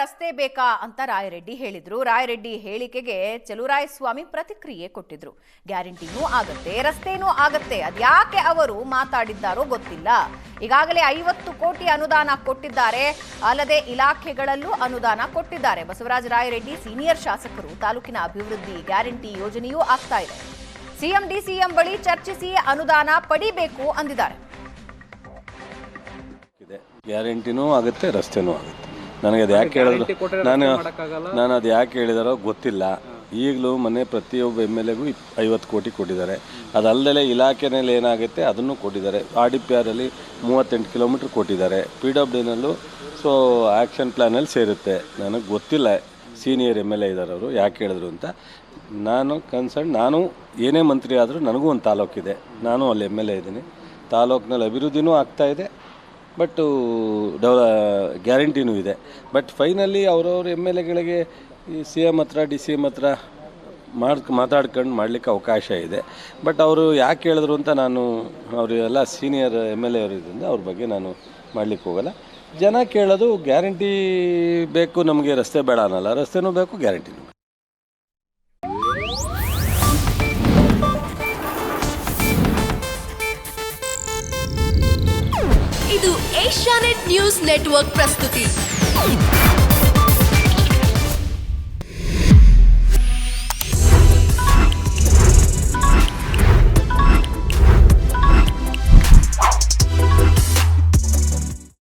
ರಸ್ತೆ ಬೇಕಾ ಅಂತ ರಾಯರೆಡ್ಡಿ ಹೇಳಿದ್ರು. ರಾಯರೆಡ್ಡಿ ಹೇಳಿಕೆಗೆ ಚಲುವರಾಯಸ್ವಾಮಿ ಪ್ರತಿಕ್ರಿಯೆ ಕೊಟ್ಟಿದ್ರು. ಗ್ಯಾರಂಟಿನೂ ಆಗತ್ತೆ, ರಸ್ತೆನೂ ಆಗತ್ತೆ, ಅದ್ಯಾಕೆ ಅವರು ಮಾತಾಡಿದ್ದಾರೋ ಗೊತ್ತಿಲ್ಲ. ಈಗಾಗಲೇ 50 ಕೋಟಿ ಅನುದಾನ ಕೊಟ್ಟಿದ್ದಾರೆ, ಅಲ್ಲದೆ ಇಲಾಖೆಗಳಲ್ಲೂ ಅನುದಾನ ಕೊಟ್ಟಿದ್ದಾರೆ. ಬಸವರಾಜ ರಾಯರೆಡ್ಡಿ ಸೀನಿಯರ್ ಶಾಸಕರು. ತಾಲೂಕಿನ ಅಭಿವೃದ್ಧಿ ಗ್ಯಾರಂಟಿ ಯೋಜನೆಯೂ ಆಗ್ತಾ ಇದೆ. ಸಿಎಂ ಡಿಸಿಎಂ ಬಳಿ ಚರ್ಚಿಸಿ ಅನುದಾನ ಪಡಿಬೇಕು ಅಂದಿದ್ದಾರೆ. ಗ್ಯಾರಂಟಿನೂ ಆಗುತ್ತೆ, ರಸ್ತೆನೂ ಆಗುತ್ತೆ. ನನಗೆ ಅದು ಯಾಕೆ ಹೇಳಿದ್ರು, ನಾನು ಅದು ಯಾಕೆ ಹೇಳಿದಾರೋ ಗೊತ್ತಿಲ್ಲ. ಈಗಲೂ ಮೊನ್ನೆ ಪ್ರತಿಯೊಬ್ಬ MLAಗೂ 50 ಕೋಟಿ ಕೊಟ್ಟಿದ್ದಾರೆ. ಅದಲ್ಲದೆ ಇಲಾಖೆನಲ್ಲಿ ಏನಾಗುತ್ತೆ ಅದನ್ನು ಕೊಟ್ಟಿದ್ದಾರೆ. RDPR ಅಲ್ಲಿ 38 ಕಿಲೋಮೀಟ್ರ್ ಕೊಟ್ಟಿದ್ದಾರೆ. PWDನಲ್ಲೂ ಆ್ಯಕ್ಷನ್ ಪ್ಲ್ಯಾನಲ್ಲಿ ಸೇರುತ್ತೆ. ನನಗೆ ಗೊತ್ತಿಲ್ಲ ಸೀನಿಯರ್ MLA ಇದ್ದಾರೆ ಅವರು ಯಾಕೆ ಹೇಳಿದ್ರು ಅಂತ. ನಾನು ನಾನು ಏನೇ ಮಂತ್ರಿ ಆದರೂ ನನಗೂ ಒಂದು ತಾಲೂಕಿದೆ, ನಾನು ಅಲ್ಲಿ MLA ಇದ್ದೀನಿ. ತಾಲೂಕಿನಲ್ಲಿ ಅಭಿವೃದ್ಧಿನೂ ಆಗ್ತಾಯಿದೆ, ಬಟ್ಟು ಗ್ಯಾರಂಟಿನೂ ಇದೆ. ಬಟ್ ಫೈನಲಿ ಅವರವ್ರ MLAಗಳಿಗೆ ಈ CM ಹತ್ರ DCM ಹತ್ರ ಮಾತಾಡ್ಕೊಂಡು ಮಾಡಲಿಕ್ಕೆ ಅವಕಾಶ ಇದೆ. ಬಟ್ ಅವರು ಯಾಕೆ ಹೇಳಿದ್ರು ಅಂತ ನಾನು ಅವರೆಲ್ಲ ಸೀನಿಯರ್ MLA ಅವರು ಇದರಿಂದ ಅವ್ರ ಬಗ್ಗೆ ನಾನು ಮಾಡಲಿಕ್ಕೆ ಹೋಗಲ್ಲ. ಜನ ಕೇಳೋದು ಗ್ಯಾರಂಟಿ ಬೇಕು ನಮಗೆ, ರಸ್ತೆ ಬೇಡ ಅನ್ನಲ್ಲ. ರಸ್ತೆನೂ ಬೇಕು, ಗ್ಯಾರಂಟಿನೂ ಬೇಕು. ಇದು ಏಷ್ಯಾನೆಟ್ ನ್ಯೂಸ್ ನೆಟ್ವರ್ಕ್ ಪ್ರಸ್ತುತಿ.